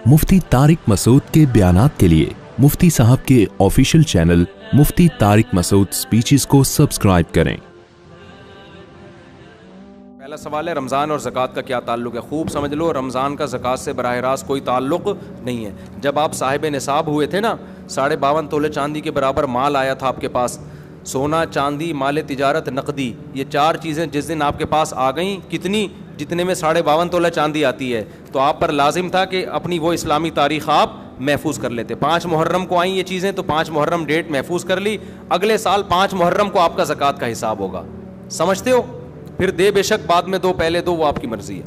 مفتی طارق مسعود کے بیانات کے لیے مفتی صاحب کے آفیشیل چینل مفتی طارق مسعود سپیچز کو سبسکرائب کریں۔ پہلا سوال ہے رمضان اور زکوٰۃ کا کیا تعلق ہے؟ خوب سمجھ لو، رمضان کا زکوٰۃ سے براہ راست کوئی تعلق نہیں ہے۔ جب آپ صاحب نصاب ہوئے تھے نا، 52.5 تولے چاندی کے برابر مال آیا تھا آپ کے پاس، سونا، چاندی، مال تجارت، نقدی، یہ 4 چیزیں جس دن آپ کے پاس آ گئیں، کتنی؟ جتنے میں 52.5 تولہ چاندی آتی ہے، تو آپ پر لازم تھا کہ اپنی وہ اسلامی تاریخ آپ محفوظ کر لیتے۔ 5 محرم کو آئیں یہ چیزیں، تو 5 محرم ڈیٹ محفوظ کر لی، اگلے سال 5 محرم کو آپ کا زکوٰۃ کا حساب ہوگا۔ سمجھتے ہو؟ پھر دے بے شک، بعد میں دو، پہلے دو، وہ آپ کی مرضی ہے۔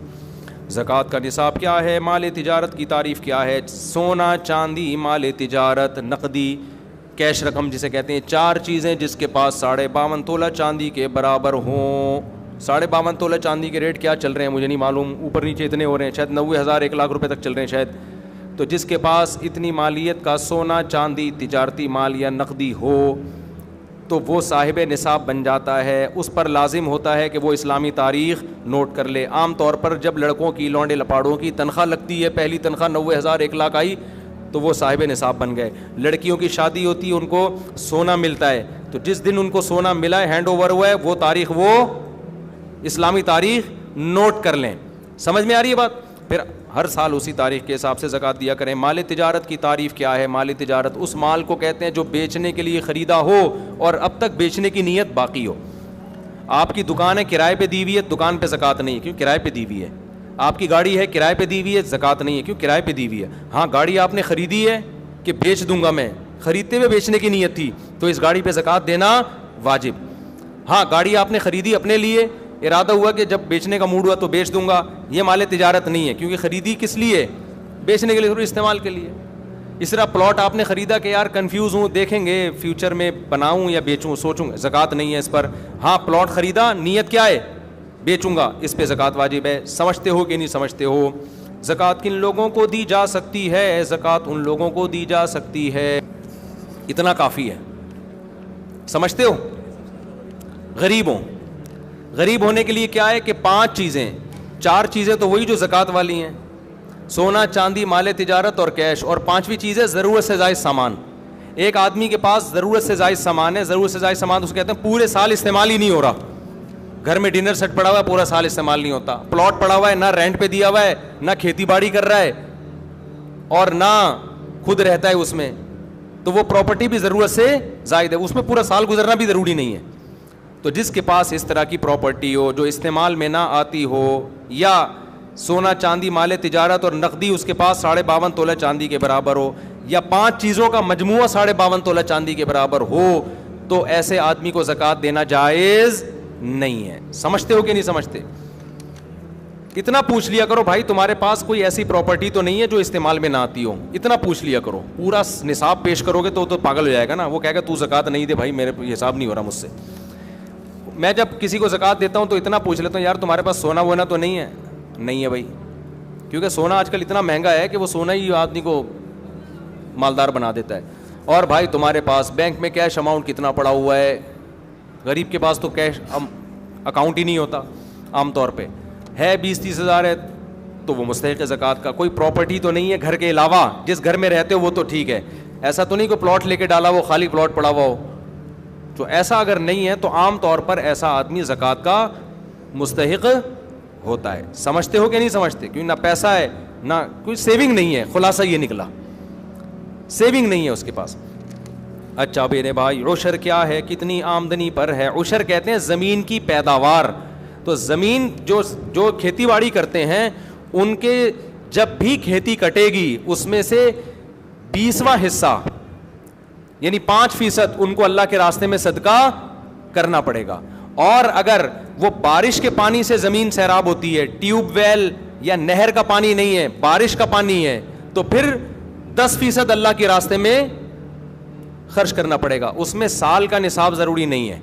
زکوٰۃ کا نصاب کیا ہے؟ مال تجارت کی تعریف کیا ہے؟ سونا، چاندی، مال تجارت، نقدی، کیش رقم جسے کہتے ہیں، 4 چیزیں جس کے پاس 52.5 تولہ چاندی کے برابر ہوں۔ 52.5 تولہ چاندی کے ریٹ کیا چل رہے ہیں مجھے نہیں معلوم، اوپر نیچے اتنے ہو رہے ہیں، شاید 90,000 1 لاکھ روپے تک چل رہے ہیں شاید۔ تو جس کے پاس اتنی مالیت کا سونا، چاندی، تجارتی مال یا نقدی ہو تو وہ صاحب نصاب بن جاتا ہے۔ اس پر لازم ہوتا ہے کہ وہ اسلامی تاریخ نوٹ کر لے۔ عام طور پر جب لڑکوں کی، لونڈے لپاڑوں کی تنخواہ لگتی ہے، پہلی تنخواہ 90,000 1 لاکھ آئی تو وہ صاحب نصاب بن گئے۔ لڑکیوں کی شادی ہوتی ہے، ان کو سونا ملتا ہے، تو جس دن ان کو سونا ملا ہے، ہینڈ اوور ہوا ہے، وہ تاریخ، وہ اسلامی تاریخ نوٹ کر لیں۔ سمجھ میں آ رہی ہے بات؟ پھر ہر سال اسی تاریخ کے حساب سے زکوٰۃ دیا کریں۔ مال تجارت کی تعریف کیا ہے؟ مال تجارت اس مال کو کہتے ہیں جو بیچنے کے لیے خریدا ہو اور اب تک بیچنے کی نیت باقی ہو۔ آپ کی دکان ہے، کرائے پہ دی ہوئی ہے، دکان پہ زکوٰۃ نہیں ہے، کیوں؟ کرائے پہ دی ہوئی ہے۔ آپ کی گاڑی ہے، کرائے پہ دی ہوئی ہے، زکوٰۃ نہیں ہے، کیوں؟ کرائے پہ دی ہوئی ہے۔ ہاں، گاڑی آپ نے خریدی ہے کہ بیچ دوں گا میں، خریدتے ہوئے بیچنے کی نیت تھی تو اس گاڑی پہ زکوٰۃ دینا واجب۔ ہاں، گاڑی آپ نے خریدی اپنے لیے، ارادہ ہوا کہ جب بیچنے کا موڈ ہوا تو بیچ دوں گا، یہ مال تجارت نہیں ہے، کیونکہ خریدی کس لیے؟ بیچنے کے لیے، تھوڑی استعمال کے لیے۔ اس طرح پلاٹ آپ نے خریدا کہ یار کنفیوز ہوں، دیکھیں گے فیوچر میں بناؤں یا بیچوں، سوچوں گا، زکوٰۃ نہیں ہے اس پر۔ ہاں، پلاٹ خریدا، نیت کیا ہے؟ بیچوں گا، اس پہ زکوٰۃ واجب ہے۔ سمجھتے ہو کہ نہیں سمجھتے ہو؟ زکوٰۃ کن لوگوں کو دی جا سکتی ہے؟ زکوٰۃ ان لوگوں کو دی جا سکتی ہے، اتنا کافی ہے۔ سمجھتے ہو؟ غریبوں، غریب ہونے کے لیے کیا ہے کہ 5 چیزیں، 4 چیزیں تو وہی جو زکوٰۃ والی ہیں، سونا، چاندی، مال تجارت اور کیش، اور 5ویں چیز ہے ضرورت سے زائد سامان۔ ایک آدمی کے پاس ضرورت سے زائد سامان ہے، ضرورت سے زائد سامان اس کہتے ہیں پورے سال استعمال ہی نہیں ہو رہا۔ گھر میں ڈنر سیٹ پڑا ہوا ہے، پورا سال استعمال نہیں ہوتا۔ پلاٹ پڑا ہوا ہے، نہ رینٹ پہ دیا ہوا ہے، نہ کھیتی باڑی کر رہا ہے اور نہ خود رہتا ہے اس میں، تو وہ پراپرٹی بھی ضرورت سے زائد ہے، اس میں پورا سال گزرنا بھی ضروری نہیں ہے۔ تو جس کے پاس اس طرح کی پراپرٹی ہو جو استعمال میں نہ آتی ہو، یا سونا، چاندی، مال تجارت اور نقدی اس کے پاس 52.5 تولہ چاندی کے برابر ہو، یا 5 چیزوں کا مجموعہ 52.5 تولہ چاندی کے برابر ہو، تو ایسے آدمی کو زکوٰۃ دینا جائز نہیں ہے۔ سمجھتے ہو کہ نہیں سمجھتے؟ اتنا پوچھ لیا کرو بھائی، تمہارے پاس کوئی ایسی پراپرٹی تو نہیں ہے جو استعمال میں نہ آتی ہو، اتنا پوچھ لیا کرو۔ پورا نصاب پیش کرو گے تو پاگل ہو جائے گا نا، وہ کہے گا تو زکوٰۃ نہیں دے بھائی، میرے حساب نہیں ہو رہا مجھ سے۔ میں جب کسی کو زکوٰۃ دیتا ہوں تو اتنا پوچھ لیتا ہوں، یار تمہارے پاس سونا وونا تو نہیں ہے؟ نہیں ہے بھائی، کیونکہ سونا آج کل اتنا مہنگا ہے کہ وہ سونا ہی آدمی کو مالدار بنا دیتا ہے۔ اور بھائی تمہارے پاس بینک میں کیش اماؤنٹ کتنا پڑا ہوا ہے؟ غریب کے پاس تو کیش اکاؤنٹ ہی نہیں ہوتا عام طور پہ، ہے 20-30 ہزار ہے تو وہ مستحق ہے زکوٰۃ کا۔ کوئی پراپرٹی تو نہیں ہے گھر کے علاوہ، جس گھر میں رہتے ہو وہ تو ٹھیک ہے، ایسا تو نہیں کہ پلاٹ لے کے ڈالا وہ خالی پلاٹ پڑا ہوا ہو، تو ایسا اگر نہیں ہے تو عام طور پر ایسا آدمی زکوٰۃ کا مستحق ہوتا ہے۔ سمجھتے ہو کہ نہیں سمجھتے؟ کیونکہ نہ پیسہ ہے، نہ کوئی سیونگ نہیں ہے، خلاصہ یہ نکلا، سیونگ نہیں ہے اس کے پاس۔ اچھا میرے بھائی، عشر کیا ہے؟ کتنی آمدنی پر ہے؟ عشر کہتے ہیں زمین کی پیداوار، تو زمین جو کھیتی باڑی کرتے ہیں ان کے جب بھی کھیتی کٹے گی اس میں سے 20واں حصہ یعنی 5% ان کو اللہ کے راستے میں صدقہ کرنا پڑے گا۔ اور اگر وہ بارش کے پانی سے زمین سیراب ہوتی ہے، ٹیوب ویل یا نہر کا پانی نہیں ہے، بارش کا پانی ہے، تو پھر 10% اللہ کے راستے میں خرچ کرنا پڑے گا، اس میں سال کا نصاب ضروری نہیں ہے۔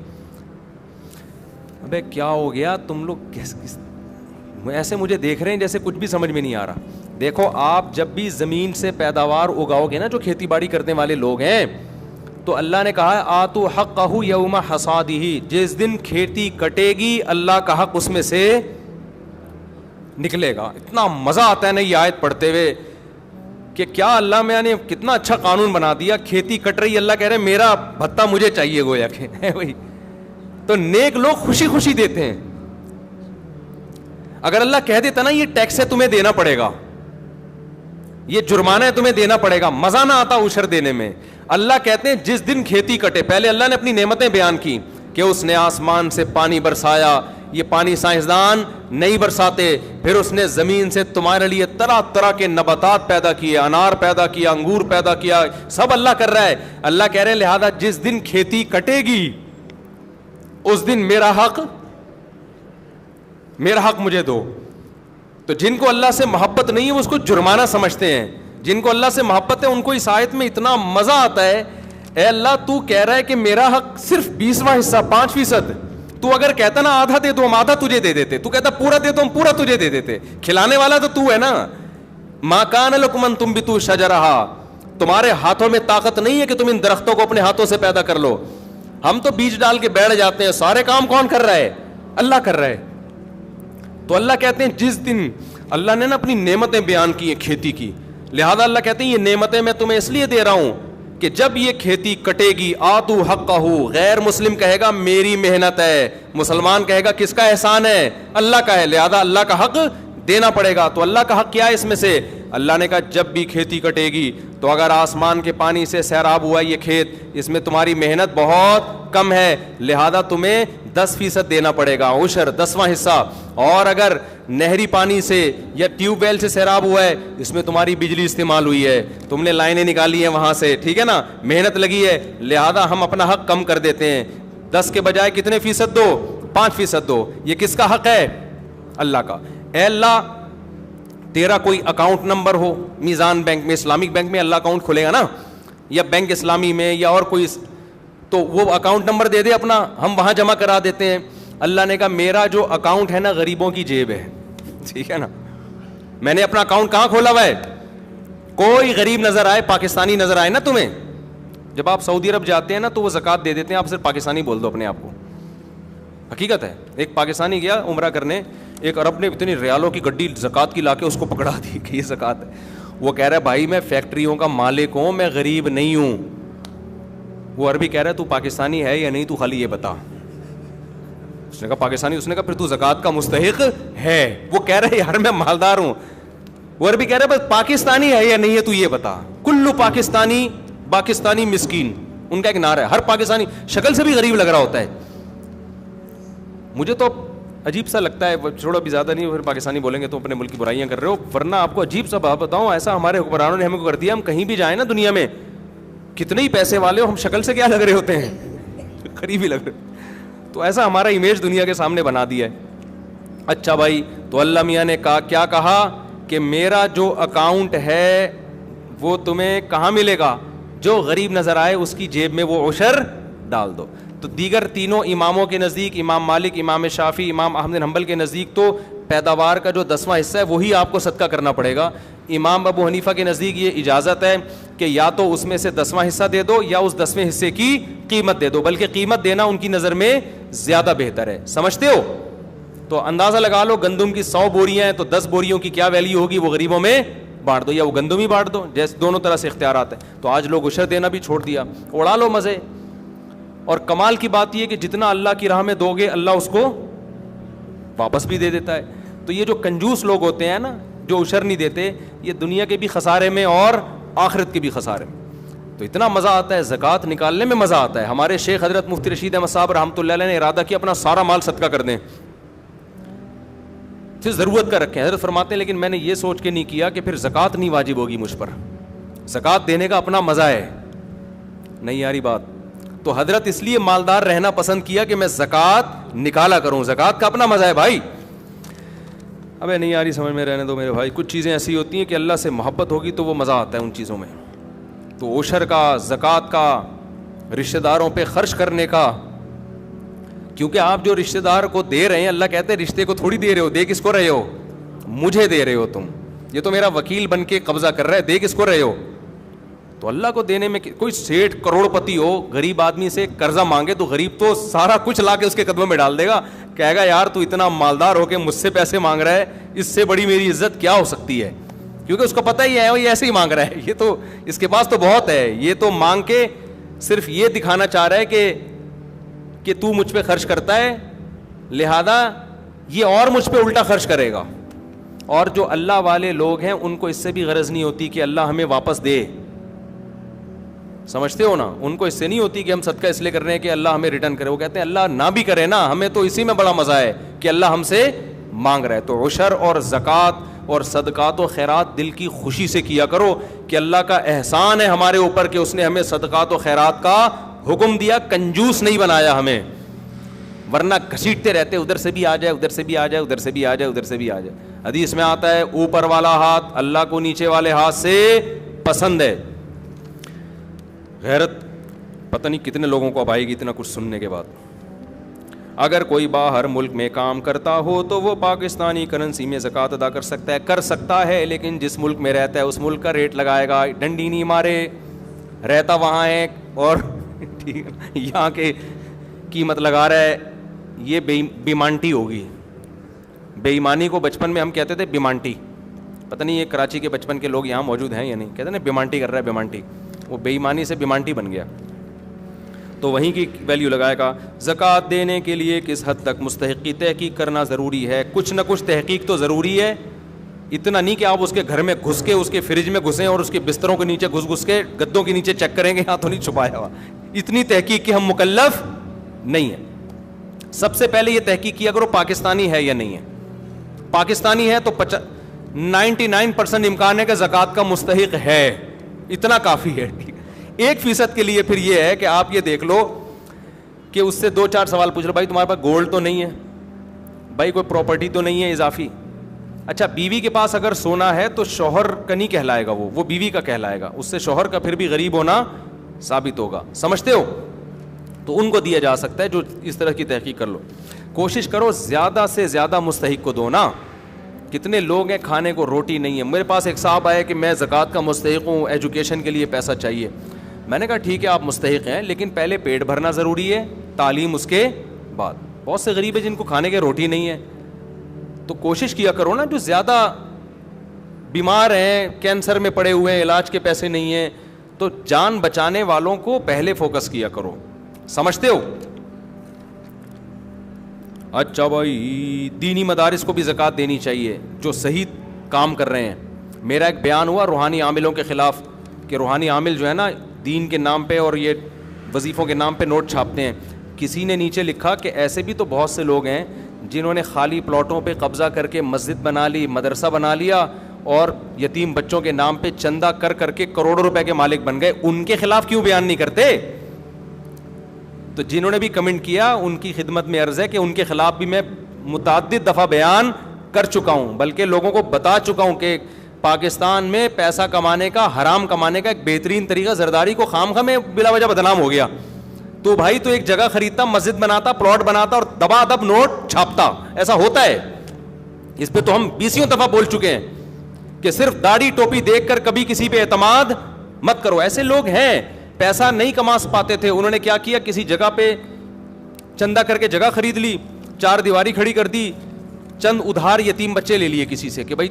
ابے کیا ہو گیا تم لوگ ایسے مجھے دیکھ رہے ہیں جیسے کچھ بھی سمجھ میں نہیں آ رہا؟ دیکھو، آپ جب بھی زمین سے پیداوار اگاؤ گے نا، جو کھیتی باڑی کرنے والے لوگ ہیں، تو اللہ نے کہا ہے آتو حقہ یوم حصادہ، جس دن کھیتی کٹے گی اللہ کا حق اس میں سے نکلے گا۔ اتنا مزہ آتا ہے نا یہ آیت پڑھتے ہوئے، کہ کیا اللہ میاں نے کتنا اچھا قانون بنا دیا, کھیتی کٹ رہی, اللہ کہہ رہے ہیں میرا بھتہ مجھے چاہیے, گویا کہ وہی. تو نیک لوگ خوشی خوشی دیتے ہیں. اگر اللہ کہہ دیتا نا یہ ٹیکس ہے تمہیں دینا پڑے گا, یہ جرمانہ ہے تمہیں دینا پڑے گا, مزہ نہ آتا عشر دینے میں. اللہ کہتے ہیں جس دن کھیتی کٹے, پہلے اللہ نے اپنی نعمتیں بیان کی کہ اس نے آسمان سے پانی برسایا, یہ پانی سائنسدان نہیں برساتے, پھر اس نے زمین سے تمہارے لیے طرح طرح کے نباتات پیدا کیے, انار پیدا کیا, انگور پیدا کیا, سب اللہ کر رہا ہے. اللہ کہہ رہے ہیں لہذا جس دن کھیتی کٹے گی اس دن میرا حق مجھے دو. تو جن کو اللہ سے محبت نہیں ہے وہ اس کو جرمانہ سمجھتے ہیں, جن کو اللہ سے محبت ہے ان کو اس آیت میں اتنا مزہ آتا ہے. اے اللہ تو کہہ رہا ہے کہ میرا حق صرف 20واں حصہ 5%, تو اگر کہتا نا آدھا دے دو ہم آدھا تجھے دے دیتے, تو کہتا پورا دے دو ہم پورا تجھے دے دیتے. کھلانے والا تو ہے نا. ما کان لکم ان تنبتوا شجرہا, تمہارے ہاتھوں میں طاقت نہیں ہے کہ تم ان درختوں کو اپنے ہاتھوں سے پیدا کر لو. ہم تو بیج ڈال کے بیٹھ جاتے ہیں, سارے کام کون کر رہا ہے؟ اللہ کر رہا ہے. تو اللہ کہتے ہیں جس دن اللہ نے نا اپنی نعمتیں بیان کی ہیں کھیتی کی, لہذا اللہ کہتے ہیں یہ نعمتیں میں تمہیں اس لیے دے رہا ہوں کہ جب یہ کھیتی کٹے گی آتو حقہ, غیر مسلم کہے گا میری محنت ہے, مسلمان کہے گا کس کا احسان ہے؟ اللہ کا ہے, لہذا اللہ کا حق دینا پڑے گا. تو اللہ کا حق کیا ہے اس میں سے؟ اللہ نے کہا جب بھی کھیتی کٹے گی تو اگر آسمان کے پانی سے سیراب ہوا یہ کھیت, اس میں تمہاری محنت بہت کم ہے, لہذا تمہیں 10% دینا پڑے گا, عشر 10واں حصہ. اور اگر نہری پانی سے یا ٹیوب ویل سے سیراب ہوا ہے, اس میں تمہاری بجلی استعمال ہوئی ہے, تم نے لائنیں نکالی ہیں وہاں سے, ٹھیک ہے نا, محنت لگی ہے, لہذا ہم اپنا حق کم کر دیتے ہیں. 10 کے بجائے کتنے فیصد دو؟ 5% دو. یہ کس کا حق ہے؟ اللہ کا. اے اللہ تیرا کوئی اکاؤنٹ نمبر ہو میزان بینک میں, اسلامک بینک میں اللہ اکاؤنٹ کھلے گا نا, یا بینک اسلامی میں یا اور کوئی, تو وہ اکاؤنٹ نمبر دے دے اپنا, ہم وہاں جمع کرا دیتے ہیں. اللہ نے کہا میرا جو اکاؤنٹ ہے نا غریبوں کی جیب ہے, ٹھیک ہے نا, میں نے اپنا اکاؤنٹ کہاں کھولا ہوا ہے؟ کوئی غریب نظر آئے, پاکستانی نظر آئے نا تمہیں, جب آپ سعودی عرب جاتے ہیں نا تو وہ زکوٰۃ دے دیتے ہیں, آپ صرف پاکستانی بول دو اپنے آپ کو, حقیقت ہے. ایک پاکستانی گیا عمرہ کرنے, ایک عرب نے اتنی ریالوں کی گڈی زکوٰۃ کی لا کے اس کو پکڑا دی کہ یہ زکوٰۃ ہے. وہ کہہ رہا ہے بھائی میں فیکٹریوں کا مالک ہوں, میں غریب نہیں ہوں. وہ عربی کہہ رہا ہے تو پاکستانی ہے یا نہیں, تو خالی یہ بتا. اس نے کہا پاکستانی. اس نے کہا پھر تو زکوٰۃ کا مستحق ہے. وہ کہہ رہا ہے یار میں مالدار ہوں. وہ عربی کہہ رہا ہے بس پاکستانی ہے یا نہیں ہے تو یہ بتا. کلو پاکستانی مسکین, ان کا ایک نعرہ ہے. ہر پاکستانی شکل سے بھی غریب لگ رہا ہوتا ہے. مجھے تو عجیب سا لگتا ہے, چھوڑو ابھی زیادہ نہیں, پھر پاکستانی بولیں گے تو اپنے ملک کی برائیاں کر رہے ہو. ورنہ آپ کو عجیب سا بات بتاؤں, ایسا ہمارے حکمرانوں نے ہمیں کو کر دیا, ہم کہیں بھی جائیں نا دنیا میں, کتنے ہی پیسے والے ہو, ہم شکل سے کیا لگ رہے ہوتے ہیں؟ قریب ہی لگ رہے. تو ایسا ہمارا امیج دنیا کے سامنے بنا دیا ہے. اچھا بھائی, تو اللہ میاں نے کہا کیا کہا کہ میرا جو اکاؤنٹ ہے وہ تمہیں کہاں ملے گا؟ جو غریب نظر آئے اس کی جیب میں وہ عشر ڈال دو. تو دیگر تینوں اماموں کے نزدیک, امام مالک, امام شافعی, امام احمد بن حنبل کے نزدیک تو پیداوار کا جو 10واں حصہ ہے وہی آپ کو صدقہ کرنا پڑے گا. امام ابو حنیفہ کے نزدیک یہ اجازت ہے کہ یا تو اس میں سے 10واں حصہ دے دو یا اس 10ویں حصے کی قیمت دے دو, بلکہ قیمت دینا ان کی نظر میں زیادہ بہتر ہے. سمجھتے ہو؟ تو اندازہ لگا لو, گندم کی 100 بوریاں ہیں تو 10 بوریوں کی کیا ویلیو ہوگی, وہ غریبوں میں بانٹ دو یا وہ گندم ہی بانٹ دو, جیسے دونوں طرح سے اختیارات ہیں. تو آج لوگ عشر دینا بھی چھوڑ دیا, اڑا لو مزے. اور کمال کی بات یہ کہ جتنا اللہ کی راہ میں دو گے اللہ اس کو واپس بھی دے دیتا ہے. تو یہ جو کنجوس لوگ ہوتے ہیں نا جو عشر نہیں دیتے, یہ دنیا کے بھی خسارے میں اور آخرت کے بھی خسارے میں. تو اتنا مزہ آتا ہے زکوٰۃ نکالنے میں, مزہ آتا ہے. ہمارے شیخ حضرت مفتی رشید احمد صاحب رحمۃ اللہ علیہ نے ارادہ کیا اپنا سارا مال صدقہ کر دیں, پھر ضرورت کا رکھیں. حضرت فرماتے ہیں لیکن میں نے یہ سوچ کے نہیں کیا کہ پھر زکوٰۃ نہیں واجب ہوگی مجھ پر, زکوٰۃ دینے کا اپنا مزہ ہے. نہیں یاری بات. تو حضرت اس لیے مالدار رہنا پسند کیا کہ میں زکوٰۃ نکالا کروں, زکوٰۃ کا اپنا مزہ ہے بھائی. ابے نہیں یاری سمجھ میں رہنے دو میرے بھائی, کچھ چیزیں ایسی ہوتی ہیں کہ اللہ سے محبت ہوگی تو وہ مزہ آتا ہے ان چیزوں میں. تو عشر کا, زکوٰۃ کا, رشتہ داروں پہ خرچ کرنے کا, کیونکہ آپ جو رشتہ دار کو دے رہے ہیں, اللہ کہتے ہیں رشتے کو تھوڑی دے رہے ہو, دے کس کو رہے ہو؟ مجھے دے رہے ہو تم. یہ تو میرا وکیل بن کے قبضہ کر رہا ہے, دے کس کو رہے ہو؟ تو اللہ کو دینے میں. کوئی سیٹھ کروڑ پتی ہو, غریب آدمی سے قرضہ مانگے تو غریب تو سارا کچھ لا کے اس کے قدموں میں ڈال دے گا, کہے گا یار تو اتنا مالدار ہو کے مجھ سے پیسے مانگ رہا ہے, اس سے بڑی میری عزت کیا ہو سکتی ہے. کیونکہ اس کو پتہ ہی ہے یہ ایسے ہی مانگ رہا ہے, یہ تو اس کے پاس تو بہت ہے, یہ تو مانگ کے صرف یہ دکھانا چاہ رہا ہے کہ تو مجھ پہ خرچ کرتا ہے, لہذا یہ اور مجھ پہ الٹا خرچ کرے گا. اور جو اللہ والے لوگ ہیں ان کو اس سے بھی غرض نہیں ہوتی کہ اللہ ہمیں واپس دے, سمجھتے ہو نا, ان کو اس سے نہیں ہوتی کہ ہم صدقہ اس لیے کر رہے ہیں کہ اللہ ہمیں ریٹرن کرے, وہ کہتے ہیں اللہ نہ بھی کرے نا, ہمیں تو اسی میں بڑا مزہ ہے کہ اللہ ہم سے مانگ رہا ہے. تو عشر اور زکوٰۃ اور صدقات و خیرات دل کی خوشی سے کیا کرو کہ اللہ کا احسان ہے ہمارے اوپر کہ اس نے ہمیں صدقات و خیرات کا حکم دیا, کنجوس نہیں بنایا ہمیں, ورنہ گھسیٹتے رہتے ادھر سے بھی آ جائے, ادھر سے بھی آ جائے, ادھر سے بھی آ جائے, ادھر سے بھی آ جائے. حدیث میں آتا ہے اوپر والا ہاتھ اللہ کو نیچے والے ہاتھ سے پسند ہے. غیرت پتہ نہیں کتنے لوگوں کو اب آئے گی اتنا کچھ سننے کے بعد. اگر کوئی باہر ملک میں کام کرتا ہو تو وہ پاکستانی کرنسی میں زکوٰۃ ادا کر سکتا ہے, کر سکتا ہے, لیکن جس ملک میں رہتا ہے اس ملک کا ریٹ لگائے گا, ڈنڈی نہیں مارے, رہتا وہاں ہے اور یہاں کے قیمت لگا رہا ہے, یہ بیمانٹی ہوگی. بے ایمانی کو بچپن میں ہم کہتے تھے بیمانٹی, پتہ نہیں یہ کراچی کے بچپن کے لوگ یہاں موجود ہیں یا نہیں, کہتے ہیں نا بیمانٹی کر رہا ہے, بیمانٹی, وہ بے ایمانی سے بیمانٹی بن گیا, تو وہیں کی ویلیو لگائے گا. زکوٰۃ دینے کے لیے کس حد تک مستحق کی تحقیق کرنا ضروری ہے؟ کچھ نہ کچھ تحقیق تو ضروری ہے, اتنا نہیں کہ آپ اس کے گھر میں گھس کے اس کے فریج میں گھسیں اور اس کے بستروں کے نیچے گھس کے گدوں کے نیچے چیک کریں گے, یہاں تو نہیں چھپایا ہوا, اتنی تحقیق کی ہم مکلف نہیں ہیں. سب سے پہلے یہ تحقیق کیا کرو پاکستانی ہے یا نہیں ہے. پاکستانی ہے تو 99% امکان ہے کہ زکوٰۃ کا مستحق ہے, اتنا کافی ہے. 1% کے لیے پھر یہ ہے کہ آپ یہ دیکھ لو کہ اس سے 2-4 سوال پوچھ لو, بھائی تمہارے پاس گولڈ تو نہیں ہے, بھائی کوئی پراپرٹی تو نہیں ہے اضافی. اچھا بیوی کے پاس اگر سونا ہے تو شوہر کا نہیں کہلائے گا, وہ بیوی کا کہلائے گا, اس سے شوہر کا پھر بھی غریب ہونا ثابت ہوگا, سمجھتے ہو. تو ان کو دیا جا سکتا ہے جو اس طرح کی تحقیق کر لو. کوشش کرو زیادہ سے زیادہ مستحق کو دو نا. کتنے لوگ ہیں کھانے کو روٹی نہیں ہے. میرے پاس ایک صاحب آئے کہ میں زکوٰۃ کا مستحق ہوں, ایجوکیشن کے لیے پیسہ چاہیے. میں نے کہا ٹھیک ہے آپ مستحق ہیں, لیکن پہلے پیٹ بھرنا ضروری ہے, تعلیم اس کے بعد. بہت سے غریب ہیں جن کو کھانے کے روٹی نہیں ہے, تو کوشش کیا کرو نا, جو زیادہ بیمار ہیں, کینسر میں پڑے ہوئے ہیں, علاج کے پیسے نہیں ہیں, تو جان بچانے والوں کو پہلے فوکس کیا کرو, سمجھتے ہو. اچھا بھائی دینی مدارس کو بھی زکوٰۃ دینی چاہیے جو صحیح کام کر رہے ہیں. میرا ایک بیان ہوا روحانی عاملوں کے خلاف کہ روحانی عامل جو ہے نا دین کے نام پہ اور یہ وظیفوں کے نام پہ نوٹ چھاپتے ہیں. کسی نے نیچے لکھا کہ ایسے بھی تو بہت سے لوگ ہیں جنہوں نے خالی پلاٹوں پہ قبضہ کر کے مسجد بنا لی, مدرسہ بنا لیا اور یتیم بچوں کے نام پہ چندہ کر کر کے کروڑوں روپے کے مالک بن گئے. ان کے خلاف کیوں بیان نہیں کرتے؟ تو جنہوں نے بھی کمنٹ کیا ان کی خدمت میں عرض ہے کہ ان کے خلاف بھی میں متعدد دفعہ بیان کر چکا ہوں, بلکہ لوگوں کو بتا چکا ہوں کہ پاکستان میں پیسہ کمانے کا, حرام کمانے کا ایک بہترین طریقہ زرداری کو خام خواہ میں بلا وجہ بدنام ہو گیا. تو بھائی تو ایک جگہ خریدتا, مسجد بناتا, پلاٹ بناتا اور دبا دب نوٹ چھاپتا, ایسا ہوتا ہے. اس پہ تو ہم 20 دفعہ بول چکے ہیں کہ صرف داڑھی ٹوپی دیکھ کر کبھی کسی پہ اعتماد مت کرو. ایسے لوگ ہیں پیسہ نہیں کما پاتے تھے, انہوں نے کیا کیا, کسی جگہ پہ چندہ کر کے جگہ خرید لی, 4 دیواری کھڑی کر دی, چند ادھار یتیم بچے لے لیے کسی سے کہ بھائی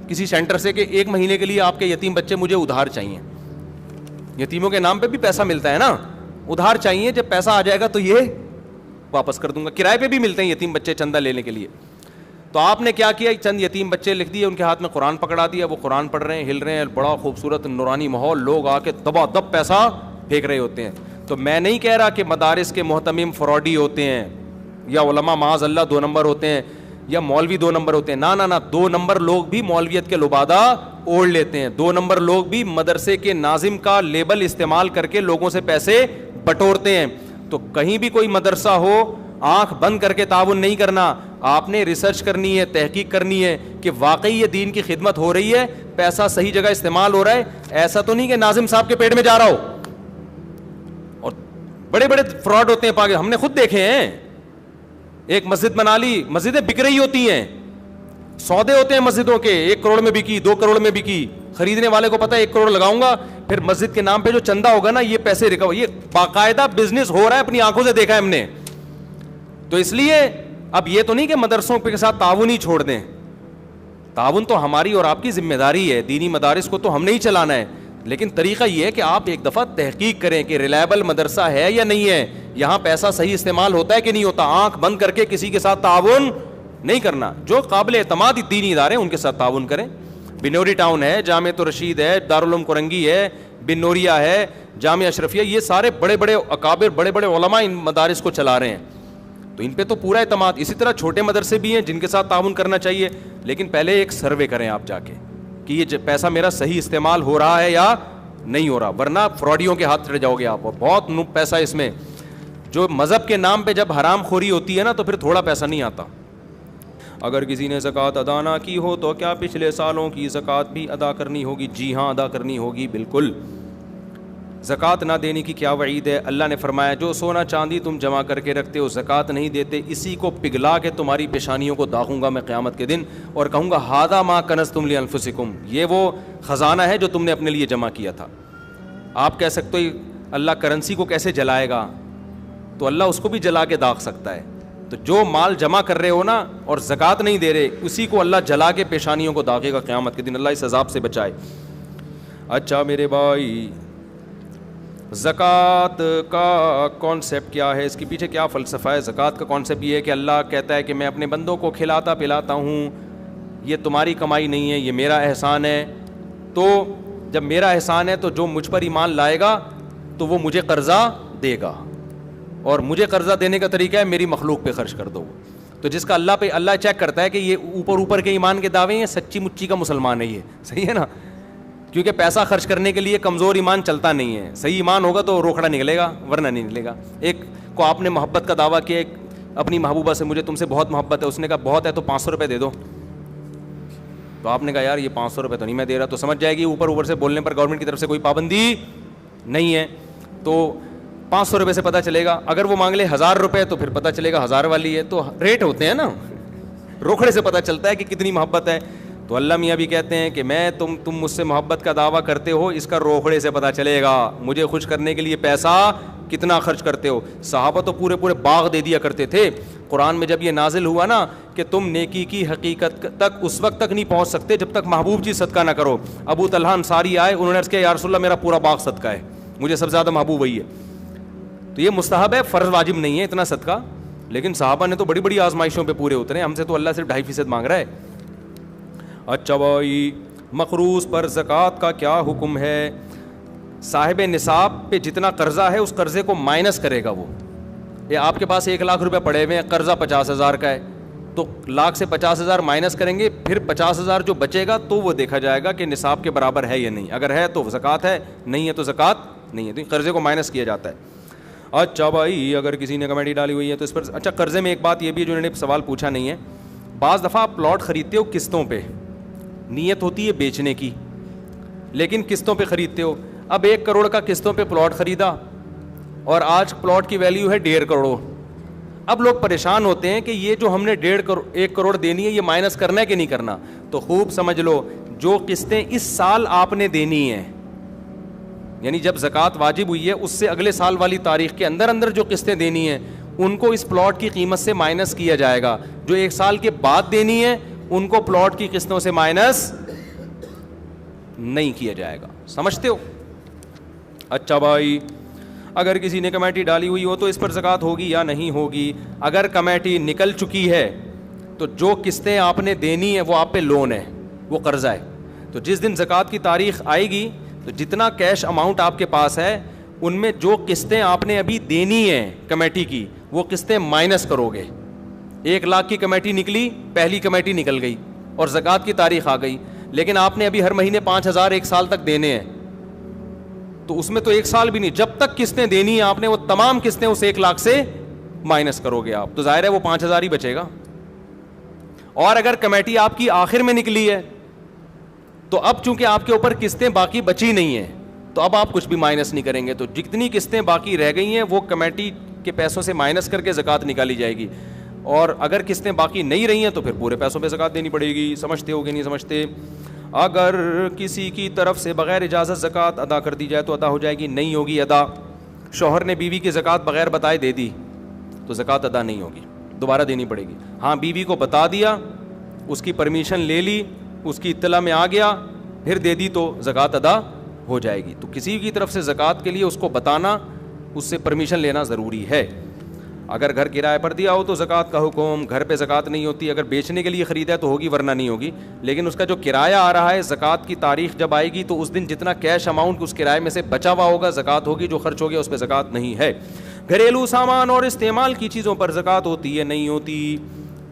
کسی سینٹر سے کہ 1 مہینے کے لیے آپ کے یتیم بچے مجھے ادھار چاہیے. یتیموں کے نام پہ بھی پیسہ ملتا ہے نا, ادھار چاہیے, جب پیسہ آ جائے گا تو یہ واپس کر دوں گا. کرائے پہ بھی ملتے ہیں یتیم بچے چندہ لینے کے لیے. تو آپ نے کیا کیا, چند یتیم بچے لکھ دیے, ان کے ہاتھ میں قرآن پکڑا دیا, وہ قرآن پڑھ رہے ہیں, ہل رہے ہیں, بڑا خوبصورت نورانی ماحول, لوگ آ کے دبا دب پیسہ پھینک رہے ہوتے ہیں. تو میں نہیں کہہ رہا کہ مدارس کے محتمم فراڈی ہوتے ہیں یا علماء معاذ اللہ 2 نمبر ہوتے ہیں یا مولوی 2 نمبر ہوتے ہیں. نہ 2 نمبر لوگ بھی مولویت کے لبادہ اوڑھ لیتے ہیں. 2 نمبر لوگ بھی مدرسے کے ناظم کا لیبل استعمال کر کے لوگوں سے پیسے بٹورتے ہیں. تو کہیں بھی کوئی مدرسہ ہو, آنکھ بند کر کے تعاون نہیں کرنا. آپ نے ریسرچ کرنی ہے, تحقیق کرنی ہے کہ واقعی یہ دین کی خدمت ہو رہی ہے, پیسہ صحیح جگہ استعمال ہو رہا ہے. ایسا تو نہیں کہ ناظم صاحب کے پیٹ میں جا رہا ہو. اور بڑے بڑے فراڈ ہوتے ہیں پاکستان, ہم نے خود دیکھے ہیں. ایک مسجد بنا لی, مسجدیں بک رہی ہوتی ہیں, سودے ہوتے ہیں مسجدوں کے, 1 کروڑ میں بکی, 2 کروڑ میں بکی. خریدنے والے کو پتا ہے 1 کروڑ لگاؤں گا, پھر مسجد کے نام پہ جو چندہ ہوگا نا یہ پیسے ریکور, یہ باقاعدہ بزنس ہو رہا ہے, اپنی آنکھوں سے دیکھا ہے ہم نے. تو اس لیے اب یہ تو نہیں کہ مدرسوں کے ساتھ تعاون ہی چھوڑ دیں, تعاون تو ہماری اور آپ کی ذمہ داری ہے, دینی مدارس کو تو ہم نے ہی چلانا ہے, لیکن طریقہ یہ ہے کہ آپ ایک دفعہ تحقیق کریں کہ ریلائبل مدرسہ ہے یا نہیں ہے, یہاں پیسہ صحیح استعمال ہوتا ہے کہ نہیں ہوتا. آنکھ بند کر کے کسی کے ساتھ تعاون نہیں کرنا. جو قابل اعتماد دینی ادارے ان کے ساتھ تعاون کریں. بنوری ٹاؤن ہے, جامعۃ الرشید ہے, دارالعلوم کرنگی ہے, بن نوریہ ہے, جامعہ اشرفیہ, یہ سارے بڑے بڑے اکابر, بڑے بڑے علماء ان مدارس کو چلا رہے ہیں, تو ان پہ تو پورا اعتماد. اسی طرح چھوٹے مدرسے بھی ہیں جن کے ساتھ تعاون کرنا چاہیے, لیکن پہلے ایک سروے کریں آپ جا کے کہ یہ پیسہ میرا صحیح استعمال ہو رہا ہے یا نہیں ہو رہا, ورنہ فراڈیوں کے ہاتھ چڑھ جاؤ گے آپ. اور بہت پیسہ اس میں, جو مذہب کے نام پہ جب حرام خوری ہوتی ہے نا تو پھر تھوڑا پیسہ نہیں آتا. اگر کسی نے زکوٰۃ ادا نہ کی ہو تو کیا پچھلے سالوں کی زکوٰۃ بھی ادا کرنی ہوگی؟ جی ہاں, ادا کرنی ہوگی بالکل. زکوٰۃ نہ دینے کی کیا وعید ہے؟ اللہ نے فرمایا جو سونا چاندی تم جمع کر کے رکھتے ہو, زکوٰۃ نہیں دیتے, اسی کو پگھلا کے تمہاری پیشانیوں کو داغوں گا میں قیامت کے دن, اور کہوں گا ھذا ما کنزتم لانفسکم, یہ وہ خزانہ ہے جو تم نے اپنے لیے جمع کیا تھا. آپ کہہ سکتے ہو اللہ کرنسی کو کیسے جلائے گا, تو اللہ اس کو بھی جلا کے داغ سکتا ہے. تو جو مال جمع کر رہے ہو نا اور زکوٰۃ نہیں دے رہے, اسی کو اللہ جلا کے پیشانیوں کو داغے گا قیامت کے دن. اللہ اس عذاب سے بچائے. اچھا میرے بھائی, زکوٰۃ کا کانسیپٹ کیا ہے, اس کے پیچھے کیا فلسفہ ہے؟ زکوٰۃ کا کانسیپٹ یہ ہے کہ اللہ کہتا ہے کہ میں اپنے بندوں کو کھلاتا پلاتا ہوں, یہ تمہاری کمائی نہیں ہے, یہ میرا احسان ہے. تو جب میرا احسان ہے تو جو مجھ پر ایمان لائے گا تو وہ مجھے قرضہ دے گا, اور مجھے قرضہ دینے کا طریقہ ہے میری مخلوق پہ خرچ کر دو. تو جس کا اللہ پہ, اللہ چیک کرتا ہے کہ یہ اوپر کے ایمان کے دعوے ہیں, سچی مچی کا مسلمان ہے یہ, صحیح ہے نا, کیونکہ پیسہ خرچ کرنے کے لیے کمزور ایمان چلتا نہیں ہے. صحیح ایمان ہوگا تو روکڑا نکلے گا, ورنہ نہیں نکلے گا. ایک کو آپ نے محبت کا دعویٰ کیا اپنی محبوبہ سے, مجھے تم سے بہت محبت ہے, اس نے کہا بہت ہے تو 500 روپے دے دو. تو آپ نے کہا یار یہ 500 روپے تو نہیں میں دے رہا, تو سمجھ جائے گی اوپر سے بولنے پر گورنمنٹ کی طرف سے کوئی پابندی نہیں ہے, تو 500 روپے سے پتہ چلے گا. اگر وہ مانگ لے 1000 روپے تو پھر پتہ چلے گا 1000 والی ہے. تو ریٹ ہوتے ہیں نا, روکڑے سے پتہ چلتا ہے کہ کتنی محبت ہے. تو اللہ میاں بھی کہتے ہیں کہ میں تم مجھ سے محبت کا دعویٰ کرتے ہو, اس کا روکڑے سے پتہ چلے گا مجھے خوش کرنے کے لیے پیسہ کتنا خرچ کرتے ہو. صحابہ تو پورے باغ دے دیا کرتے تھے. قرآن میں جب یہ نازل ہوا نا کہ تم نیکی کی حقیقت تک اس وقت تک نہیں پہنچ سکتے جب تک محبوب چیز صدقہ نہ کرو. ابو طلحہ انصاری آئے, انہوں نے عرض کیا یا رسول اللہ میرا پورا باغ صدقہ ہے, مجھے سب سے زیادہ محبوب وہی ہے. تو یہ مستحب ہے, فرض واجب نہیں ہے اتنا صدقہ, لیکن صحابہ نے تو بڑی بڑی آزمائشوں پہ پورے اترے, ہم سے تو اللہ صرف 2.5% مانگ رہا ہے. اچھا بھائی, مقروض پر زکوٰۃ کا کیا حکم ہے؟ صاحب نصاب پہ جتنا قرضہ ہے اس قرضے کو مائنس کرے گا وہ. یہ آپ کے پاس 1 لاکھ روپے پڑے ہوئے ہیں, قرضہ 50,000 کا ہے, تو لاکھ سے 50,000 مائنس کریں گے, پھر 50,000 جو بچے گا تو وہ دیکھا جائے گا کہ نصاب کے برابر ہے یا نہیں. اگر ہے تو زکوٰۃ ہے, نہیں ہے تو زکوٰۃ نہیں ہے. تو قرضے کو مائنس کیا جاتا ہے. اچھا بھائی, اگر کسی نے کمیٹی ڈالی ہوئی ہے تو اس پر, اچھا قرضے میں ایک بات یہ بھی ہے جو انہوں نے سوال پوچھا نہیں ہے. بعض دفعہ آپ پلاٹ خریدتے ہو قسطوں پہ, نیت ہوتی ہے بیچنے کی, لیکن قسطوں پہ خریدتے ہو. اب 1 کروڑ کا قسطوں پہ پلاٹ خریدا اور آج پلاٹ کی ویلیو ہے 1.5 کروڑ. اب لوگ پریشان ہوتے ہیں کہ یہ جو ہم نے 1 کروڑ دینی ہے یہ مائنس کرنا ہے کہ نہیں کرنا. تو خوب سمجھ لو, جو قسطیں اس سال آپ نے دینی ہیں, یعنی جب زکوٰۃ واجب ہوئی ہے اس سے اگلے سال والی تاریخ کے اندر جو قسطیں دینی ہیں ان کو اس پلاٹ کی قیمت سے مائنس کیا جائے گا. جو 1 سال کے بعد دینی ہے ان کو پلاٹ کی قسطوں سے مائنس نہیں کیا جائے گا. سمجھتے ہو؟ اچھا بھائی, اگر کسی نے کمیٹی ڈالی ہوئی ہو تو اس پر زکوٰۃ ہوگی یا نہیں ہوگی؟ اگر کمیٹی نکل چکی ہے تو جو قسطیں آپ نے دینی ہے وہ آپ پہ لون ہے, وہ قرضہ ہے. تو جس دن زکوٰۃ کی تاریخ آئے گی تو جتنا کیش اماؤنٹ آپ کے پاس ہے ان میں جو قسطیں آپ نے ابھی دینی ہیں کمیٹی کی وہ قسطیں مائنس کرو گے. 1 لاکھ کی کمیٹی نکلی, پہلی کمیٹی نکل گئی اور زکوٰۃ کی تاریخ آ گئی, لیکن آپ نے ابھی ہر مہینے 5,000 1 سال تک دینے ہیں, تو اس میں تو 1 سال بھی نہیں, جب تک قسطیں دینی ہیں آپ نے وہ تمام قسطیں اس 1 لاکھ سے مائنس کرو گے آپ, تو ظاہر ہے وہ 5,000 ہی بچے گا. اور اگر کمیٹی آپ کی آخر میں نکلی ہے تو اب چونکہ آپ کے اوپر قسطیں باقی بچی نہیں ہیں تو اب آپ کچھ بھی مائنس نہیں کریں گے. تو جتنی قسطیں باقی رہ گئی ہیں وہ کمیٹی کے پیسوں سے مائنس کر کے زکوٰۃ نکالی جائے گی, اور اگر قسطیں باقی نہیں رہی ہیں تو پھر پورے پیسوں پہ زکوٰۃ دینی پڑے گی. سمجھتے ہو کہ نہیں سمجھتے؟ اگر کسی کی طرف سے بغیر اجازت زکوٰۃ ادا کر دی جائے تو ادا ہو جائے گی؟ نہیں ہوگی ادا. شوہر نے بیوی کی زکوٰۃ بغیر بتائے دے دی تو زکوٰۃ ادا نہیں ہوگی, دوبارہ دینی پڑے گی. ہاں بیوی کو بتا دیا, اس کی پرمیشن لے لی, اس کی اطلاع میں آ گیا پھر دے دی تو زکوٰۃ ادا ہو جائے گی. تو کسی کی طرف سے زکوٰۃ کے لیے اس کو بتانا, اس سے پرمیشن لینا ضروری ہے. اگر گھر کرائے پر دیا ہو تو زکوٰۃ کا حکم, گھر پہ زکوٰۃ نہیں ہوتی. اگر بیچنے کے لیے خریدا ہے تو ہوگی ورنہ نہیں ہوگی. لیکن اس کا جو کرایہ آ رہا ہے, زکوٰۃ کی تاریخ جب آئے گی تو اس دن جتنا کیش اماؤنٹ اس کرائے میں سے بچا ہوا ہوگا زکوٰۃ ہوگی, جو خرچ ہو گیا اس پہ زکوٰۃ نہیں ہے. گھریلو سامان اور استعمال کی چیزوں پر زکوٰۃ ہوتی ہے نہیں ہوتی.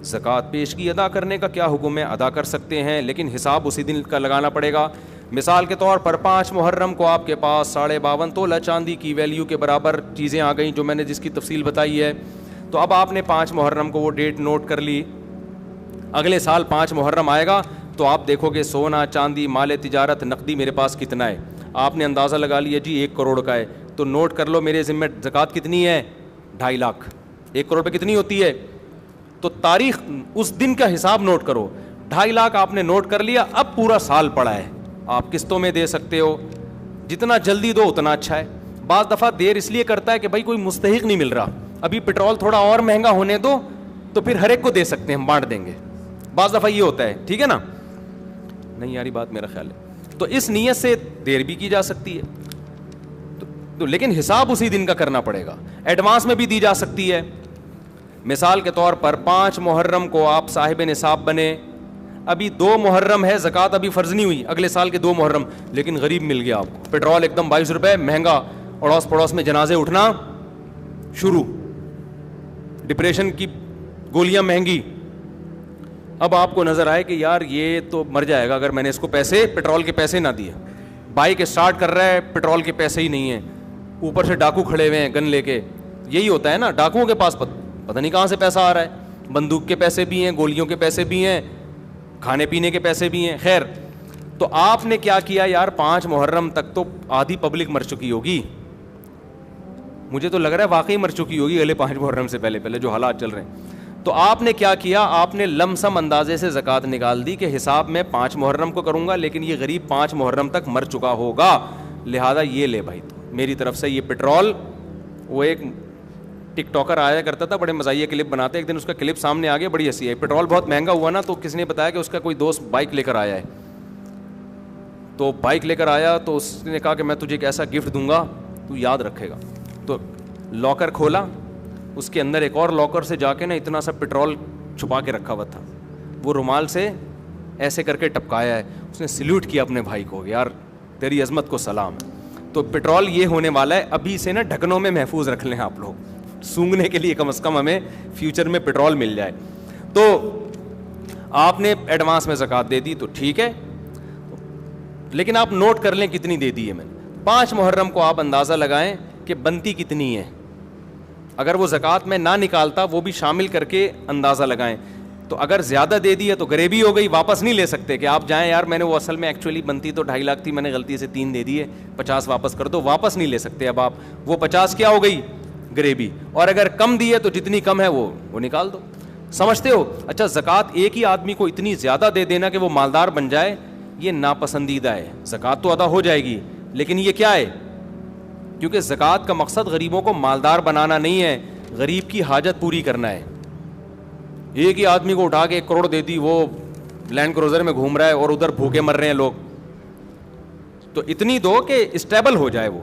زکوٰۃ پیشگی ادا کرنے کا کیا حکم ہے؟ ادا کر سکتے ہیں لیکن حساب اسی دن کا لگانا پڑے گا. مثال کے طور پر 5 محرم کو آپ کے پاس 52.5 تولہ چاندی کی ویلیو کے برابر چیزیں آ گئیں, جو میں نے جس کی تفصیل بتائی ہے. تو اب آپ نے 5 محرم کو وہ ڈیٹ نوٹ کر لی. اگلے سال 5 محرم آئے گا تو آپ دیکھو گے سونا چاندی مال تجارت نقدی میرے پاس کتنا ہے. آپ نے اندازہ لگا لیا جی 1 کروڑ کا ہے, تو نوٹ کر لو میرے ذمہ زکوٰۃ کتنی ہے, 2.5 لاکھ. 1 کروڑ پہ کتنی ہوتی ہے؟ تو تاریخ اس دن کا حساب نوٹ کرو. 2.5 لاکھ آپ نے نوٹ کر لیا. اب پورا سال پڑا ہے, آپ قسطوں میں دے سکتے ہو, جتنا جلدی دو اتنا اچھا ہے. بعض دفعہ دیر اس لیے کرتا ہے کہ بھائی کوئی مستحق نہیں مل رہا, ابھی پٹرول تھوڑا اور مہنگا ہونے دو تو پھر ہر ایک کو دے سکتے ہیں, ہم بانٹ دیں گے. بعض دفعہ یہ ہوتا ہے, ٹھیک ہے نا, نہیں یاری بات میرا خیال ہے. تو اس نیت سے دیر بھی کی جا سکتی ہے تو لیکن حساب اسی دن کا کرنا پڑے گا. ایڈوانس میں بھی دی جا سکتی ہے. مثال کے طور پر 5 محرم کو آپ صاحب نصاب بنے, ابھی 2 محرم ہے, زکوٰۃ ابھی فرض نہیں ہوئی, اگلے سال کے 2 محرم, لیکن غریب مل گیا آپ کو, پیٹرول ایک دم 22 روپے مہنگا, اڑوس پڑوس میں جنازے اٹھنا شروع, ڈپریشن کی گولیاں مہنگی. اب آپ کو نظر آئے کہ یار یہ تو مر جائے گا اگر میں نے اس کو پیسے پیٹرول کے پیسے نہ دیے. بائک اسٹارٹ کر رہا ہے, پیٹرول کے پیسے ہی نہیں ہیں, اوپر سے ڈاکو کھڑے ہوئے ہیں گن لے کے. یہی ہوتا ہے نا, ڈاکوؤں کے پاس پتہ نہیں کہاں سے پیسہ آ رہا ہے, بندوق کے پیسے بھی ہیں, گولیوں کے پیسے بھی ہیں, کھانے پینے کے پیسے بھی ہیں. خیر, تو آپ نے کیا کیا یار, 5 محرم تک تو آدھی پبلک مر چکی ہوگی, مجھے تو لگ رہا ہے واقعی مر چکی ہوگی اگلے 5 محرم سے پہلے جو حالات چل رہے ہیں. تو آپ نے کیا کیا, آپ نے لم سم اندازے سے زکوٰۃ نکال دی کہ حساب میں 5 محرم کو کروں گا, لیکن یہ غریب 5 محرم تک مر چکا ہوگا, لہذا یہ لے بھائی تو میری طرف سے یہ پیٹرول. وہ ایک ٹک ٹاکر آیا کرتا تھا, بڑے مزاحیہ کلپ بناتے, ایک دن اس کا کلپ سامنے آ گیا, بڑی ہنسی آئی. پیٹرول بہت مہنگا ہوا نا, تو کسی نے بتایا کہ اس کا کوئی دوست بائک لے کر آیا ہے, تو بائک لے کر آیا تو اس نے کہا کہ میں تجھے ایک ایسا گفٹ دوں گا تو یاد رکھے گا. تو لاکر کھولا, اس کے اندر ایک اور لاکر سے جا کے نا اتنا سا پیٹرول چھپا کے رکھا ہوا تھا, وہ رومال سے ایسے کر کے ٹپکایا ہے. اس نے سلیوٹ کیا اپنے بھائی کو, یار تیری عظمت کو سلام. تو پیٹرول یہ ہونے والا ہے, ابھی سے نا ڈھکنوں میں محفوظ رکھ لیں آپ لوگ, سونگنے کے لیے کم از کم ہمیں فیوچر میں پیٹرول مل جائے. تو آپ نے ایڈوانس میں زکوٰۃ دے دی تو ٹھیک ہے, لیکن آپ نوٹ کر لیں کتنی دے دی ہے میں نے. 5 محرم کو آپ اندازہ لگائیں کہ بنتی کتنی ہے, اگر وہ زکوٰۃ میں نہ نکالتا وہ بھی شامل کر کے اندازہ لگائیں. تو اگر زیادہ دے دی ہے تو غریبی ہو گئی, واپس نہیں لے سکتے کہ آپ جائیں یار میں نے وہ اصل میں ایکچولی بنتی تو 2.5 لاکھ تھی, میں نے غلطی سے 3 دے دیے, 50 واپس کر دو, واپس نہیں لے سکتے. اب آپ وہ 50 کیا ہو گئی, غریبی. اور اگر کم دی ہے تو جتنی کم ہے وہ نکال دو. سمجھتے ہو؟ اچھا, زکوٰۃ ایک ہی آدمی کو اتنی زیادہ دے دینا کہ وہ مالدار بن جائے, یہ ناپسندیدہ ہے. زکوٰۃ تو ادا ہو جائے گی, لیکن یہ کیا ہے, کیونکہ زکوٰۃ کا مقصد غریبوں کو مالدار بنانا نہیں ہے, غریب کی حاجت پوری کرنا ہے. ایک ہی آدمی کو اٹھا کے 1 کروڑ دے دی, وہ لینڈ کروزر میں گھوم رہا ہے اور ادھر بھوکے مر رہے ہیں لوگ, تو اتنی دو کہ اسٹیبل ہو جائے. وہ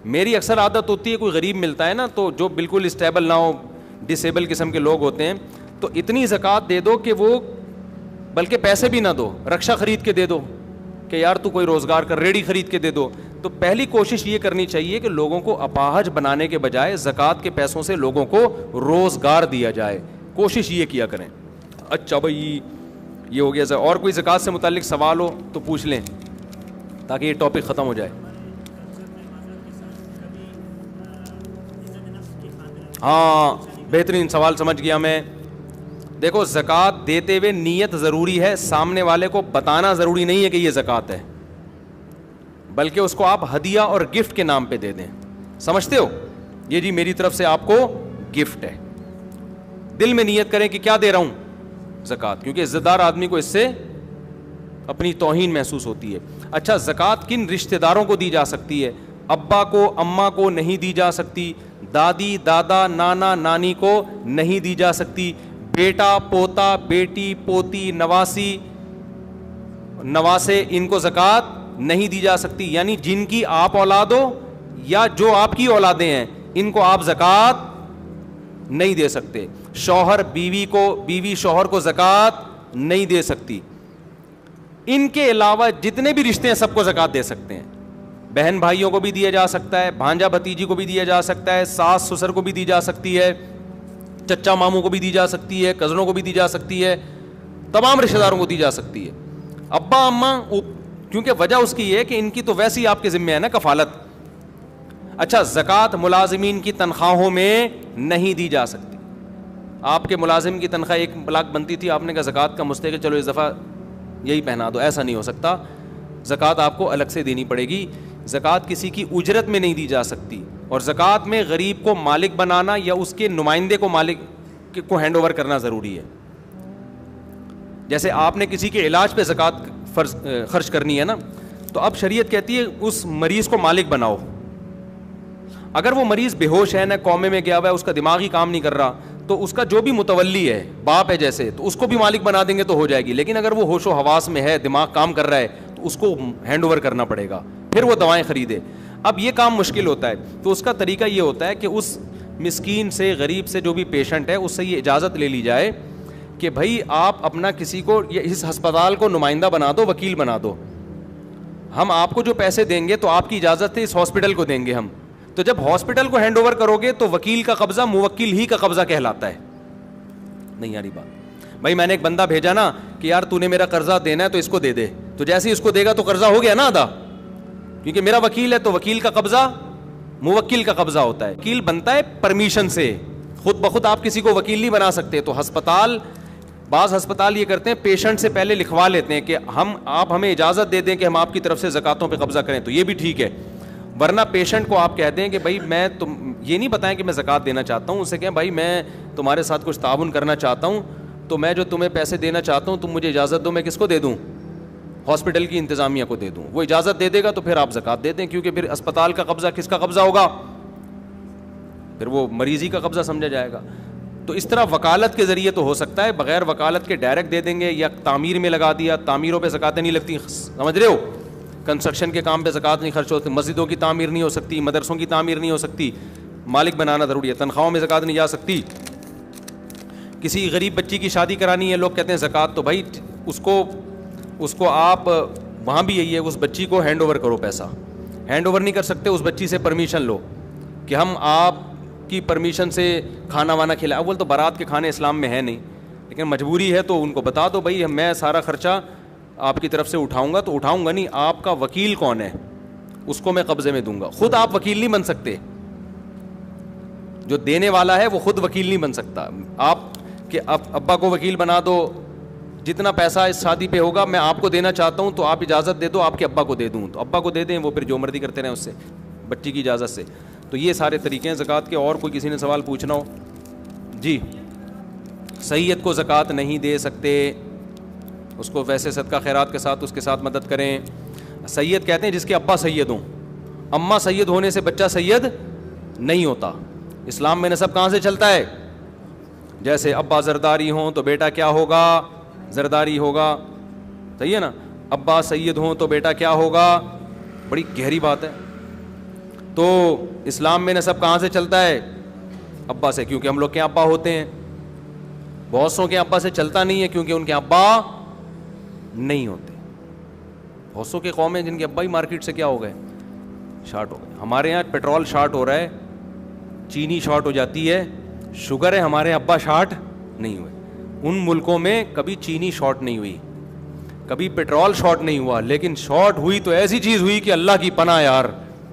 میری اکثر عادت ہوتی ہے, کوئی غریب ملتا ہے نا تو جو بالکل اسٹیبل نہ ہو, ڈسیبل قسم کے لوگ ہوتے ہیں, تو اتنی زکوٰۃ دے دو کہ وہ بلکہ پیسے بھی نہ دو, رکشہ خرید کے دے دو کہ یار تو کوئی روزگار کر, ریڑھی خرید کے دے دو. تو پہلی کوشش یہ کرنی چاہیے کہ لوگوں کو اپاہج بنانے کے بجائے زکوٰۃ کے پیسوں سے لوگوں کو روزگار دیا جائے, کوشش یہ کیا کریں. اچھا بھائی یہ ہو گیا. اور کوئی زکوٰۃ سے متعلق سوال ہو تو پوچھ لیں تاکہ یہ ٹاپک ختم ہو جائے. ہاں بہترین سوال, سمجھ گیا میں. دیکھو زکوٰۃ دیتے ہوئے نیت ضروری ہے, سامنے والے کو بتانا ضروری نہیں ہے کہ یہ زکوٰۃ ہے, بلکہ اس کو آپ ہدیہ اور گفٹ کے نام پہ دے دیں. سمجھتے ہو؟ یہ جی میری طرف سے آپ کو گفٹ ہے. دل میں نیت کریں کہ کیا دے رہا ہوں, زکوٰۃ, کیونکہ عزت دار آدمی کو اس سے اپنی توہین محسوس ہوتی ہے. اچھا, زکوٰۃ کن رشتہ داروں کو دی جا سکتی ہے؟ ابا کو, اماں کو نہیں دی جا سکتی, دادی دادا نانا نانی کو نہیں دی جا سکتی, بیٹا پوتا بیٹی پوتی نواسی نواسے ان کو زکوٰۃ نہیں دی جا سکتی، یعنی جن کی آپ اولاد ہو یا جو آپ کی اولادیں ہیں ان کو آپ زکوٰۃ نہیں دے سکتے. شوہر بیوی شوہر کو زکوٰۃ نہیں دے سکتی. ان کے علاوہ جتنے بھی رشتے ہیں سب کو زکوٰۃ دے سکتے ہیں. بہن بھائیوں کو بھی دیا جا سکتا ہے, بھانجا بھتیجی کو بھی دیا جا سکتا ہے, ساس سسر کو بھی دی جا سکتی ہے, چچا ماموں کو بھی دی جا سکتی ہے, کزنوں کو بھی دی جا سکتی ہے, تمام رشتہ داروں کو دی جا سکتی ہے. ابا اماں, کیونکہ وجہ اس کی ہے کہ ان کی تو ویسے ہی آپ کے ذمہ ہے نا کفالت. اچھا, زکوٰۃ ملازمین کی تنخواہوں میں نہیں دی جا سکتی. آپ کے ملازم کی تنخواہ 1 لاکھ بنتی تھی, آپ نے کہا زکوٰۃ کا مستحق چلو اس دفعہ یہی پہنا دو, ایسا نہیں ہو سکتا. زکوٰۃ آپ کو الگ سے دینی پڑے گی. زکوٰۃ کسی کی اجرت میں نہیں دی جا سکتی. اور زکوٰۃ میں غریب کو مالک بنانا یا اس کے نمائندے کو مالک کو ہینڈ اوور کرنا ضروری ہے. جیسے آپ نے کسی کے علاج پہ زکوٰۃ خرچ کرنی ہے نا, تو اب شریعت کہتی ہے اس مریض کو مالک بناؤ. اگر وہ مریض بے ہوش ہے, نہ کومے میں گیا ہوا ہے, اس کا دماغ ہی کام نہیں کر رہا, تو اس کا جو بھی متولی ہے, باپ ہے جیسے, تو اس کو بھی مالک بنا دیں گے تو ہو جائے گی. لیکن اگر وہ ہوش و حواس میں ہے, دماغ کام کر رہا ہے, تو اس کو ہینڈ اوور کرنا پڑے گا, پھر وہ دوائیں خریدے. اب یہ کام مشکل ہوتا ہے, تو اس کا طریقہ یہ ہوتا ہے کہ اس مسکین سے, غریب سے, جو بھی پیشنٹ ہے, اس سے یہ اجازت لے لی جائے کہ بھائی آپ اپنا کسی کو اس ہسپتال کو نمائندہ بنا دو, وکیل بنا دو. ہم آپ کو جو پیسے دیں گے تو آپ کی اجازت ہے اس ہاسپٹل کو دیں گے ہم. تو جب ہاسپٹل کو ہینڈ اوور کرو گے تو وکیل کا قبضہ موکل ہی کا قبضہ کہلاتا ہے. نہیں یاری بات بھائی, میں نے ایک بندہ بھیجا نا کہ یار تو نے میرا قرضہ دینا ہے تو اس کو دے دے, تو جیسے ہی اس کو دے گا تو قرضہ ہو گیا نا ادا, کیونکہ میرا وکیل ہے, تو وکیل کا قبضہ موکل کا قبضہ ہوتا ہے. وکیل بنتا ہے پرمیشن سے, خود بخود آپ کسی کو وکیل نہیں بنا سکتے. تو بعض ہسپتال یہ کرتے ہیں, پیشنٹ سے پہلے لکھوا لیتے ہیں کہ آپ ہمیں اجازت دے دیں کہ ہم آپ کی طرف سے زکاتوں پہ قبضہ کریں, تو یہ بھی ٹھیک ہے. ورنہ پیشنٹ کو آپ کہہ دیں کہ بھائی میں یہ نہیں بتائیں کہ میں زکات دینا چاہتا ہوں, اسے کہیں بھائی میں تمہارے ساتھ کچھ تعاون کرنا چاہتا ہوں, تو میں جو تمہیں پیسے دینا چاہتا ہوں تم مجھے اجازت دو, میں کس کو دے دوں؟ ہاسپٹل کی انتظامیہ کو دے دوں. وہ اجازت دے دے گا تو پھر آپ زکات دے دیں, کیونکہ پھر اسپتال کا قبضہ کس کا قبضہ ہوگا؟ پھر وہ مریضی کا قبضہ سمجھا جائے گا. تو اس طرح وکالت کے ذریعے تو ہو سکتا ہے, بغیر وکالت کے ڈائریکٹ دے دیں گے, یا تعمیر میں لگا دیا, تعمیروں پہ زکاتیں نہیں لگتی, سمجھ رہے ہو, کنسٹرکشن کے کام پہ زکات نہیں خرچ ہوتی, مسجدوں کی تعمیر نہیں ہو سکتی, مدرسوں کی تعمیر نہیں ہو سکتی, مالک بنانا ضروری ہے. تنخواہوں میں زکات نہیں جا سکتی. کسی غریب بچی کی شادی کرانی ہے, لوگ کہتے ہیں زکات, تو بھائی اس کو آپ وہاں بھی یہی ہے, اس بچی کو ہینڈ اوور کرو, پیسہ ہینڈ اوور نہیں کر سکتے, اس بچی سے پرمیشن لو کہ ہم آپ کی پرمیشن سے کھانا وانا کھلا. اول تو بارات کے کھانے اسلام میں ہے نہیں, لیکن مجبوری ہے تو ان کو بتا دو بھائی میں سارا خرچہ آپ کی طرف سے اٹھاؤں گا. تو اٹھاؤں گا نہیں, آپ کا وکیل کون ہے اس کو میں قبضے میں دوں گا. خود آپ وکیل نہیں بن سکتے, جو دینے والا ہے وہ خود وکیل نہیں بن سکتا. آپ کہ ابا کو وکیل بنا دو, جتنا پیسہ اس شادی پہ ہوگا میں آپ کو دینا چاہتا ہوں تو آپ اجازت دے دو آپ کے ابا کو دے دوں, تو ابا کو دے دیں, وہ پھر جو مرضی کرتے رہیں اس سے, بچی کی اجازت سے. تو یہ سارے طریقے ہیں زکوٰۃ کے. اور کوئی کسی نے سوال پوچھنا ہو؟ جی. سید کو زکوٰۃ نہیں دے سکتے, اس کو ویسے صدقہ خیرات کے ساتھ اس کے ساتھ مدد کریں. سید کہتے ہیں جس کے ابا سید ہوں, اماں سید ہونے سے بچہ سید نہیں ہوتا. اسلام میں نسب کہاں سے چلتا ہے؟ جیسے ابا زرداری ہوں تو بیٹا کیا ہوگا؟ زرداری ہوگا, صحیح ہے نا. ابا سید ہوں تو بیٹا کیا ہوگا؟ بڑی گہری بات ہے. تو اسلام میں نسب کہاں سے چلتا ہے؟ ابا سے, کیونکہ ہم لوگ کے ابا ہوتے ہیں. بہت سو کے ابا سے چلتا نہیں ہے کیونکہ ان کے ابا نہیں ہوتے. بہت سو کے قوم ہیں جن کے ابا ہی مارکیٹ سے کیا ہو گئے؟ شارٹ ہو گئے. ہمارے یہاں پیٹرول شارٹ ہو رہا ہے, چینی شارٹ ہو جاتی ہے, شوگر ہے, ہمارے ابا شارٹ نہیں ہوئے. ان ملکوں میں کبھی چینی شارٹ نہیں ہوئی, کبھی پیٹرول شارٹ نہیں ہوا, لیکن شارٹ ہوئی تو ایسی چیز ہوئی کہ اللہ کی پناہ یار,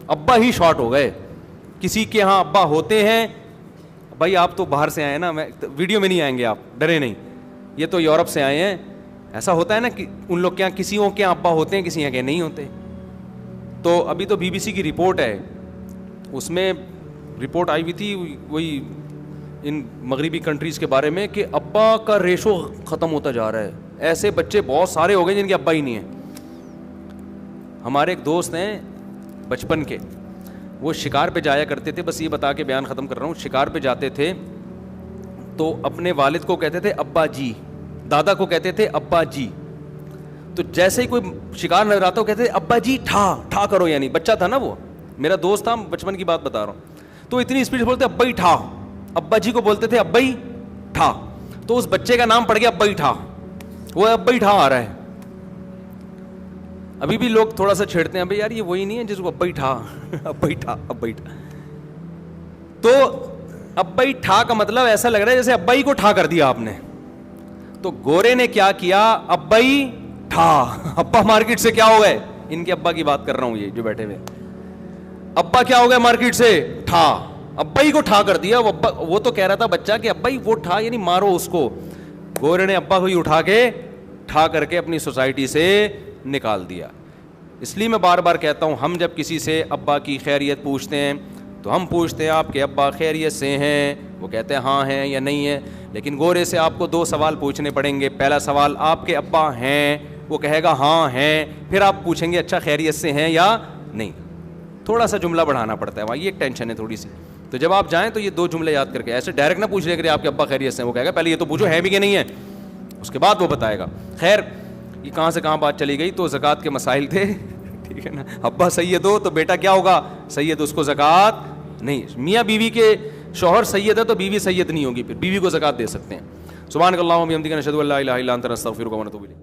ابا ہی شارٹ ہو گئے. کسی کے ہاں ابا ہوتے ہیں, بھائی آپ تو باہر سے آئے ہیں نا, ویڈیو میں نہیں آئیں گے آپ, ڈرے نہیں, یہ تو یورپ سے آئے ہیں. ایسا ہوتا ہے نا کہ ان لوگ کے یہاں کسیوں کے ابا ہوتے ہیں, کسی کے نہیں ہوتے. تو ابھی تو BBC کی رپورٹ ہے, اس میں رپورٹ آئی ہوئی تھی وہی ان مغربی کنٹریز کے بارے میں کہ ابا کا ریشو ختم ہوتا جا رہا ہے. ایسے بچے بہت سارے ہو گئے جن کے ابا ہی نہیں ہیں. ہمارے ایک دوست ہیں بچپن کے, وہ شکار پہ جایا کرتے تھے, بس یہ بتا کے بیان ختم کر رہا ہوں. شکار پہ جاتے تھے تو اپنے والد کو کہتے تھے ابا جی, دادا کو کہتے تھے ابا جی. تو جیسے ہی کوئی شکار نظر آتا وہ کہتے ابا جی ٹھا کرو, یعنی بچہ تھا نا وہ, میرا دوست تھا, بچپن کی بات بتا رہا ہوں, تو اتنی اسپیڈ سے بولتے ابا ٹھا, ابا جی کو بولتے تھے ابا ٹھا, تو اس بچے کا نام پڑ گیا ابا ٹھا, وہ ابا ٹھا آ رہا ہے. ابھی بھی لوگ تھوڑا سا چھیڑتے ہیں, بھائی یار یہ وہی نہیں ہے جس کو ابا ٹھا, ابا ٹھا, ابا ٹھا. تو ابا ٹھا کا مطلب ایسا لگ رہا ہے جیسے ابا کو ٹھا کر دیا آپ نے. تو گورے نے کیا کیا, ابا ٹھا, ابا مارکیٹ سے کیا ہو گئے, ان کے ابا کی بات کر رہا ہوں, یہ جو بیٹھے ہوئے, ابا کیا ہو گئے مارکیٹ سے, ٹھا, ابا کو ٹھا کر دیا. وہ تو کہہ رہا تھا بچہ کہ ابا وہ ٹھا یعنی مارو اس کو, گورے نے ابا کو ہی اٹھا کے ٹھا کر کے اپنی سوسائٹی سے نکال دیا. اس لیے میں بار بار کہتا ہوں, ہم جب کسی سے ابا کی خیریت پوچھتے ہیں تو ہم پوچھتے ہیں آپ کے ابا خیریت سے ہیں, وہ کہتے ہیں ہاں ہیں یا نہیں ہیں. لیکن گورے سے آپ کو 2 سوال پوچھنے پڑیں گے. پہلا سوال, آپ کے ابا ہیں, وہ کہے گا ہاں ہیں, پھر آپ پوچھیں گے اچھا خیریت سے ہیں یا نہیں. تھوڑا سا جملہ بڑھانا پڑتا ہے وہاں, یہ ایک ٹینشن ہے تھوڑی سی. تو جب آپ جائیں تو یہ 2 جملے یاد کر کے, ایسے ڈائریکٹ نہ پوچھ لے کرے آپ کے ابا خیریت سے ہیں, وہ کہے گا پہلے یہ تو پوچھو ہے بھی کہ نہیں ہے, اس کے بعد وہ بتائے گا. خیر یہ کہاں سے کہاں بات چلی گئی, تو زکوٰۃ کے مسائل تھے, ٹھیک ہے نا. ابا سید ہو تو بیٹا کیا ہوگا, سید, اس کو زکوٰۃ نہیں. میاں بیوی کے شوہر سید ہے تو بیوی سید نہیں ہوگی, پھر بیوی کو زکوٰۃ دے سکتے ہیں. سبحانک اللہم و بحمدک نشہد ان لا الہ الا انت نستغفرک و نتوب الیک.